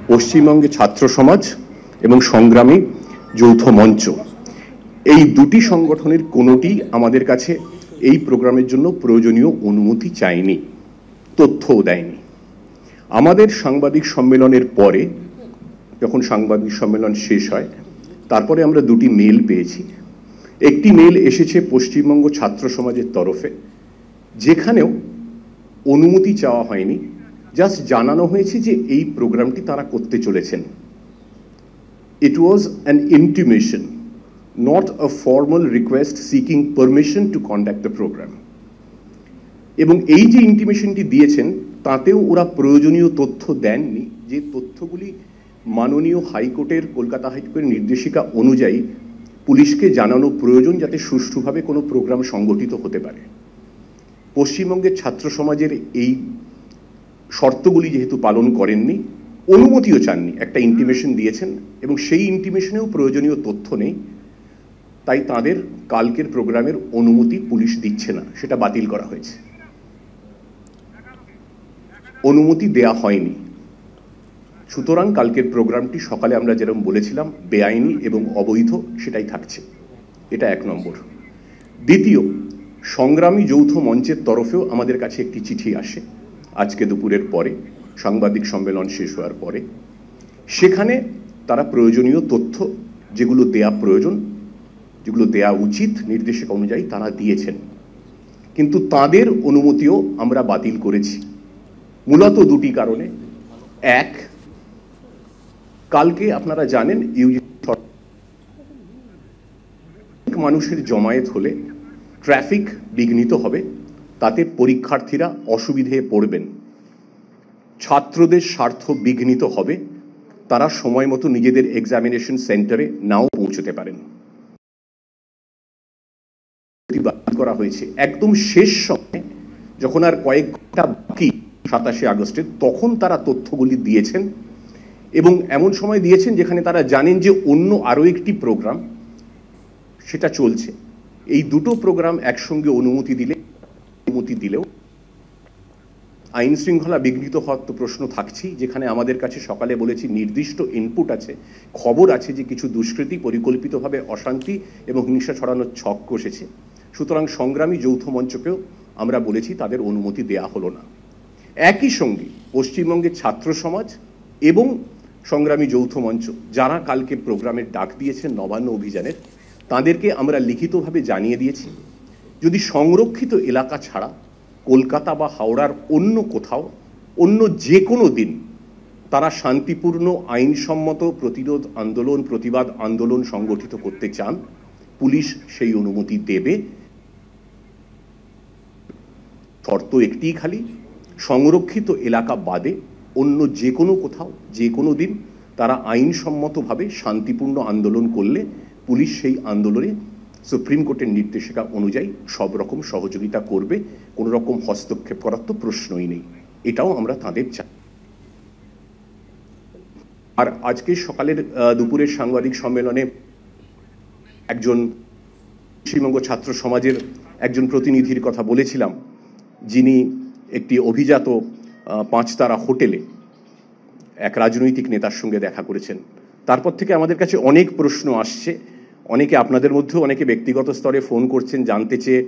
পশ্চিমবঙ্গে ছাত্র সমাজ এবং সংগ্রামী যৌথ মঞ্চ, এই দুটি সংগঠনের কোনোটি আমাদের কাছে এই প্রোগ্রামের জন্য প্রয়োজনীয় অনুমতি চায়নি, তথ্যও দেয়নি। আমাদের সাংবাদিক সম্মেলনের পরে, যখন সাংবাদিক সম্মেলন শেষ হয়, তারপরে আমরা দুটি মেল পেয়েছি। একটি মেল এসেছে পশ্চিমবঙ্গ ছাত্র সমাজের তরফে, যেখানেও অনুমতি চাওয়া হয়নি, জাস্ট জানানো হয়েছে যে এই প্রোগ্রামটি তারা করতে চলেছেন। It was an intimation, not a formal request seeking permission to conduct the program. এবং এই যে ইন্টিমেশনটি দিয়েছেন, তাতেও ওরা প্রয়োজনীয় তথ্য দেননি, যে তথ্যগুলি মাননীয় হাইকোর্টের, কলকাতা হাইকোর্টের নির্দেশিকা অনুযায়ী পুলিশকে জানানো প্রয়োজন, যাতে সুষ্ঠুভাবে কোনো প্রোগ্রাম সংগঠিত হতে পারে। পশ্চিমবঙ্গের ছাত্র সমাজের এই শর্তগুলি যেহেতু পালন করেননি, অনুমতিও চাননি, একটা ইন্টিমেশন দিয়েছেন এবং সেই ইন্টিমেশনেও প্রয়োজনীয় তথ্য নেই, তাই তাদের কালকের প্রোগ্রামের অনুমতি পুলিশ দিচ্ছে না, সেটা বাতিল করা হয়েছে। অনুমতি দেয়া হয়নি। সুতরাং কালকের প্রোগ্রামটি সকালে আমরা যেরকম বলেছিলাম বেআইনি এবং অবৈধ, সেটাই থাকছে। এটা এক নম্বর। দ্বিতীয়, সংগ্রামী যৌথ মঞ্চের তরফেও আমাদের কাছে একটি চিঠি আসে আজকে দুপুরের পরে, সাংবাদিক সম্মেলন শেষ হওয়ার পরে। সেখানে তারা প্রয়োজনীয় তথ্য যেগুলো দেয়া প্রয়োজন, যেগুলো দেয়া উচিত নির্দেশিকা অনুযায়ী, তারা দিয়েছেন, কিন্তু তাদের অনুমতিও আমরা বাতিল করেছি, মূলত দুটি কারণে। এক, কালকে আপনারা জানেন মানুষের জমায়েত হলে ট্রাফিক বিঘ্নিত হবে, তাতে পরীক্ষার্থীরা অসুবিধে পড়বেন, ছাত্রদের স্বার্থ বিঘ্নিত হবে, তারা সময় মতো নিজেদের এক্সামিনেশন সেন্টারে নাও পৌঁছতে পারেন। করা হয়েছে একদম শেষ সময়ে, যখন আর কয়েক ঘন্টা বাকি 27শে আগস্টের, তখন তারা তথ্যগুলি দিয়েছেন এবং এমন সময় দিয়েছেন যেখানে তারা জানেন যে অন্য আরও একটি প্রোগ্রাম সেটা চলছে। এই দুটো প্রোগ্রাম একসঙ্গে অনুমতি দিলেও আইন শৃঙ্খলা বিঘ্নিত হওয়ার তো প্রশ্ন থাকছেই, যেখানে আমাদের কাছে সকালে বলেছি নির্দিষ্ট ইনপুট আছে, খবর আছে যে কিছু দুষ্কৃতী পরিকল্পিতভাবে অশান্তি এবং হিংসা ছড়ানোর ছক কষেছে। সুতরাং সংগ্রামী যৌথ মঞ্চকেও আমরা বলেছি তাদের অনুমতি দেয়া হলো না। একই সঙ্গে পশ্চিমবঙ্গের ছাত্র সমাজ এবং সংগ্রামী যৌথ মঞ্চ, যারা কালকে প্রোগ্রামের ডাক দিয়েছেন নবান্ন অভিযানের, তাদেরকে আমরা লিখিতভাবে জানিয়ে দিয়েছি, যদি সংরক্ষিত এলাকা ছাড়া কলকাতা বা হাওড়ার অন্য কোথাও অন্য যে কোনো দিন তারা শান্তিপূর্ণ আইনসম্মত প্রতিরোধ আন্দোলন, প্রতিবাদ আন্দোলন সংগঠিত করতে চান, পুলিশ সেই অনুমতি দেবে। শর্ত একটিই খালি, সংরক্ষিত এলাকা বাদে অন্য যে কোনো কোথাও যে কোনো দিন তারা আইনসম্মতভাবে শান্তিপূর্ণ আন্দোলন করলে পুলিশ সেই আন্দোলনে সুপ্রিম কোর্টের নির্দেশিকা অনুযায়ী সব রকম সহযোগিতা করবে, কোনো রকম হস্তক্ষেপ করার তো প্রশ্নই নেই। এটাও আমরা তাদের চাই। আর আজকে সকালের দুপুরের সাংবাদিক সম্মেলনে একজন পশ্চিমবঙ্গ ছাত্র সমাজের একজন প্রতিনিধির কথা বলেছিলাম, যিনি একটি অভিজাত 5 তারা হোটেলে এক রাজনৈতিক নেতার সঙ্গে দেখা করেছেন। তারপর থেকে আমাদের কাছে অনেক প্রশ্ন আসছে, অনেকে আপনাদের মধ্যেও অনেকে ব্যক্তিগত স্তরে ফোন করছেন জানতে চেয়ে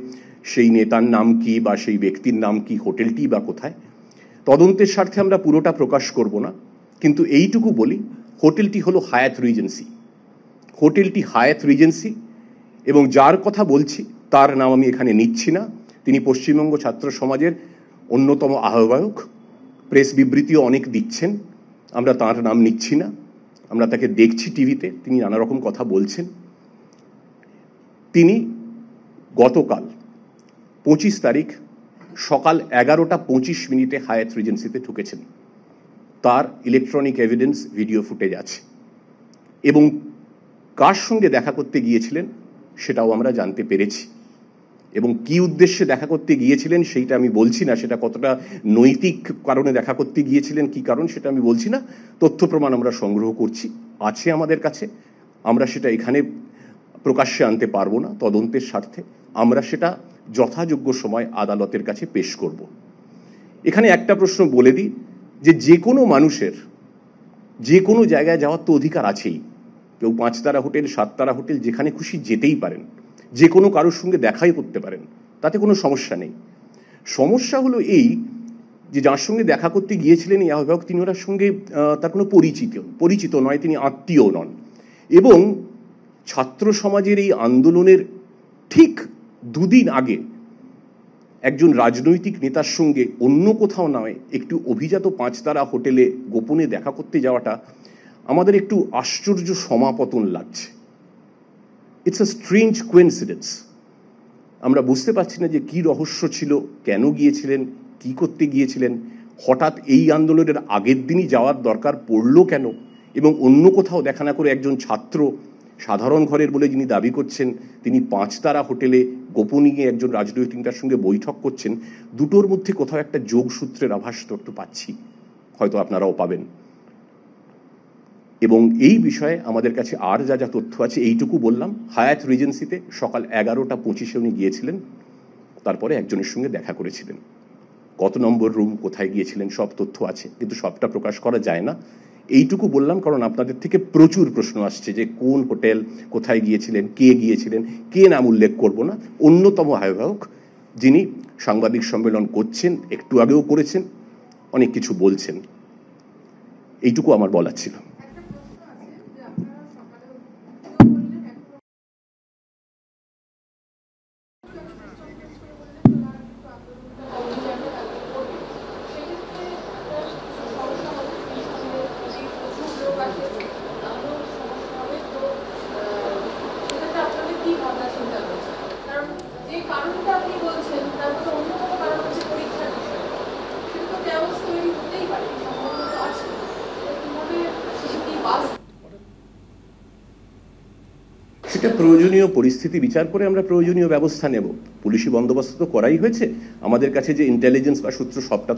সেই নেতার নাম কি বা সেই ব্যক্তির নাম কি, হোটেলটি বা কোথায়। তদন্তের স্বার্থে আমরা পুরোটা প্রকাশ করব না, কিন্তু এইটুকু বলি, হোটেলটি হলো হায়াত রিজেন্সি। হোটেলটি হায়াত রিজেন্সি এবং যার কথা বলছি তার নাম আমি এখানে নিচ্ছি না। তিনি পশ্চিমবঙ্গ ছাত্র সমাজের অন্যতম আহ্বায়ক, প্রেস বিবৃতিও অনেক দিচ্ছেন, আমরা তার নাম নিচ্ছি না। আমরা তাকে দেখছি টিভিতে, তিনি নানা রকম কথা বলছেন। তিনি গতকাল 25 তারিখ সকাল 11:25 হায়াত রিজেন্সিতে ঢুকেছেন। তার ইলেকট্রনিক এভিডেন্স ভিডিও ফুটেজ আছে এবং কার সঙ্গে দেখা করতে গিয়েছিলেন সেটাও আমরা জানতে পেরেছি। এবং কি উদ্দেশ্যে দেখা করতে গিয়েছিলেন সেইটা আমি বলছি না, সেটা কতটা নৈতিক কারণে দেখা করতে গিয়েছিলেন, কি কারণ সেটা আমি বলছি না। তথ্য প্রমাণ আমরা সংগ্রহ করছি, আছে আমাদের কাছে, আমরা সেটা এখানে প্রকাশ্যে আনতে পারবো না তদন্তের স্বার্থে। আমরা সেটা যথাযোগ্য সময় আদালতের কাছে পেশ করব। এখানে একটা প্রশ্ন বলে দিই, যে কোনো মানুষের যে কোনো জায়গায় যাওয়ার তো অধিকার আছেই। কেউ 5 তারা হোটেল, 7 তারা হোটেল, যেখানে খুশি যেতেই পারেন, যে কোনো কারোর সঙ্গে দেখাই করতে পারেন, তাতে কোনো সমস্যা নেই। সমস্যা হলো এই যে যার সঙ্গে দেখা করতে গিয়েছিলেন এই আহ্বায়ক, তিনি ওনার সঙ্গে তার কোনো পরিচিত নয়, তিনি আত্মীয় নন। এবং ছাত্র সমাজের এই আন্দোলনের ঠিক 2 দিন আগে একজন রাজনৈতিক নেতার সঙ্গে অন্য কোথাও নয় একটু অভিজাত 5 তারা হোটেলে গোপনে দেখা করতে যাওয়াটা আমাদের একটু আশ্চর্য সমাপতন লাগছে। It's a strange coincidence. আমরা বুঝতে পারছি না যে কি রহস্য ছিল, কেন গিয়েছিলেন, কি করতে গিয়েছিলেন, হঠাৎ এই আন্দোলনের আগের দিনই যাওয়ার দরকার পড়লো কেন, এবং অন্য কোথাও দেখা না করে একজন ছাত্র সাধারণ ঘরের বলে যিনি দাবি করছেন তিনি 5 তারা হোটেলে গোপনীয় একজন রাজনৈতিক নেতার সঙ্গে বৈঠক করছেন। দুটোর মধ্যে কোথাও একটা যোগসূত্রের আভাস তো একটু পাচ্ছি, হয়তো আপনারাও পাবেন। এবং এই বিষয়ে আমাদের কাছে আর যা যা তথ্য আছে এইটুকু বললাম। হায়াত রিজেন্সিতে সকাল 11:25 উনি গিয়েছিলেন, তারপরে একজনের সঙ্গে দেখা করেছিলেন। কত নম্বর রুম, কোথায় গিয়েছিলেন, সব তথ্য আছে, কিন্তু সবটা প্রকাশ করা যায় না। এইটুকু বললাম কারণ আপনাদের থেকে প্রচুর প্রশ্ন আসছে যে কোন হোটেল, কোথায় গিয়েছিলেন, কে গিয়েছিলেন, কে নাম উল্লেখ করব না, অন্যতম আহ্বায়ক যিনি সাংবাদিক সম্মেলন করছেন, একটু আগেও করেছেন, অনেক কিছু বলছেন। এইটুকু আমার বলার ছিল। সেটা প্রয়োজনীয় পরিস্থিতি বিচার করে আমরা প্রয়োজনীয় ব্যবস্থা নেব। পুলিশি বন্দোবস্ত তো করাই হয়েছে। আমাদের কাছে যে ইন্টেলিজেন্স বা সূত্র সবটা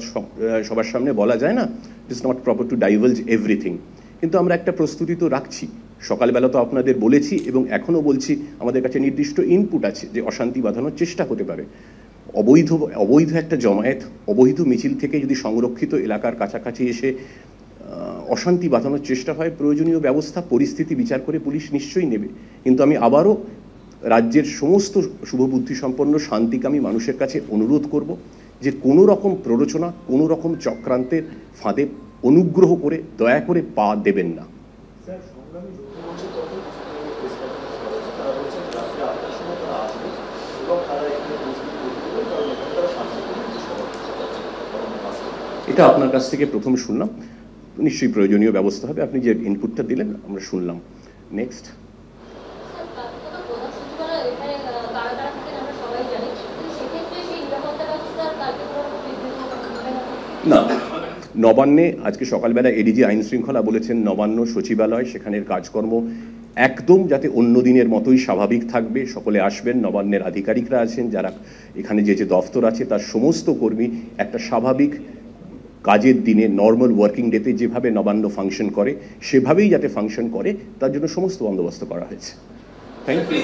সবার সামনে বলা যায় না, it's not proper to divulge everything, কিন্তু আমরা একটা প্রস্তুতি তো রাখছি। সকালবেলা তো আপনাদের বলেছি এবং এখনও বলছি, আমাদের কাছে নির্দিষ্ট ইনপুট আছে যে অশান্তি বাঁধানোর চেষ্টা হতে পারে। অবৈধ একটা জমায়েত, অবৈধ মিছিল থেকে যদি সংরক্ষিত এলাকার কাছাকাছি এসে অশান্তি বাঁধানোর চেষ্টা হয়, প্রয়োজনীয় ব্যবস্থা পরিস্থিতি বিচার করে পুলিশ নিশ্চয়ই নেবে। কিন্তু আমি আবারও রাজ্যের সমস্ত শুভবুদ্ধি সম্পন্ন শান্তিকামী মানুষের কাছে অনুরোধ করব যে কোনো রকম প্ররোচনা, কোনো রকম চক্রান্তের ফাঁদে অনুগ্রহ করে দয়া করে পা দেবেন না। এটা আপনার কাছ থেকে প্রথম শুনলাম, নিশ্চয়ই প্রয়োজনীয় ব্যবস্থা হবে। আপনি যে ইনপুটটা দিলেন আমরা শুনলাম। নেক্সট। না, নবান্নে আজকে সকালবেলা এডিজি আইন শৃঙ্খলা বলেছেন নবান্ন সচিবালয় সেখানের কাজকর্ম একদম যাতে অন্য দিনের মতোই স্বাভাবিক থাকবে, সকলে আসবেন, নবান্নের আধিকারিকরা আছেন, যারা এখানে যে দফতর আছে তার সমস্ত কর্মী একটা স্বাভাবিক কাজের দিনে নর্মাল ওয়ার্কিং ডেতে যেভাবে নবান্ন ফাংশন করে সেভাবেই যাতে ফাংশন করে তার জন্য সমস্ত বন্দোবস্ত করা হয়েছে। Thank you.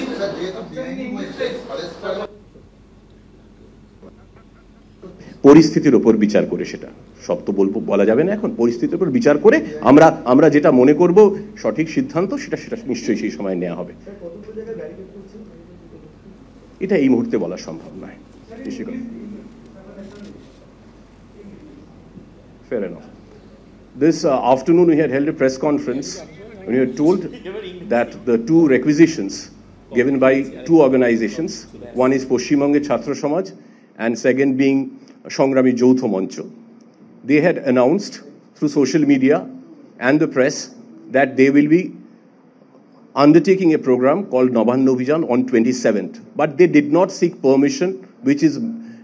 পরিস্থিতির ওপর বিচার করে, সেটা সব তো বলা যাবে না এখন, পরিস্থিতির উপর বিচার করে আমরা যেটা মনে করব সঠিক সিদ্ধান্ত সেটা নিশ্চয়ই সেই সময় নেওয়া হবে। এটা এই মুহূর্তে বলা সম্ভব নয়। Fair enough. This afternoon we had held a press conference when we were told that the 2 requisitions given by 2 organizations, one is Paschim Bangge Chhatra Samaj and second being Shangrami Jautho Mancho, they had announced through social media and the press that they will be undertaking a program called Nabanno Abhijan on 27th, but they did not seek permission, which is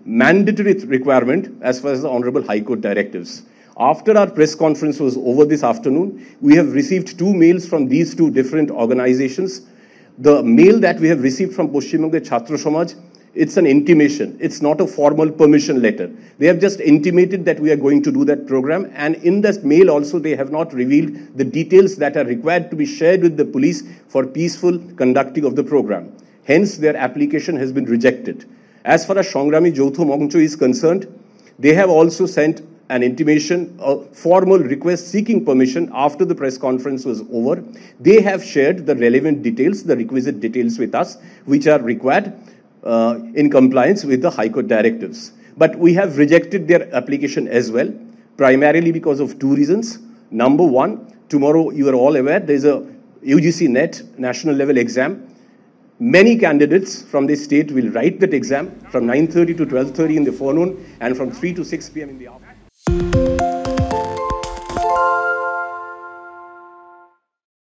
mandatory requirement as far as the Honorable High Court directives. After our press conference was over this afternoon, we have received 2 mails from these 2 different organizations. The mail that we have received from Paschim Bangge Chhatra Samaj, it's an intimation. It's not a formal permission letter. They have just intimated that we are going to do that program, and in that mail also they have not revealed the details that are required to be shared with the police for peaceful conducting of the program. Hence, their application has been rejected. As far as Shangrami Jautho Mancho is concerned, they have also sent an intimation, a formal request seeking permission after the press conference was over. They have shared the relevant details, the requisite details with us, which are required in compliance with the High Court directives. But we have rejected their application as well, primarily because of two reasons. Number one, tomorrow, you are all aware, there is a UGC NET national level exam. Many candidates from the state will write that exam from 9:30 to 12:30 in the forenoon and from 3 to 6 p.m. in the afternoon.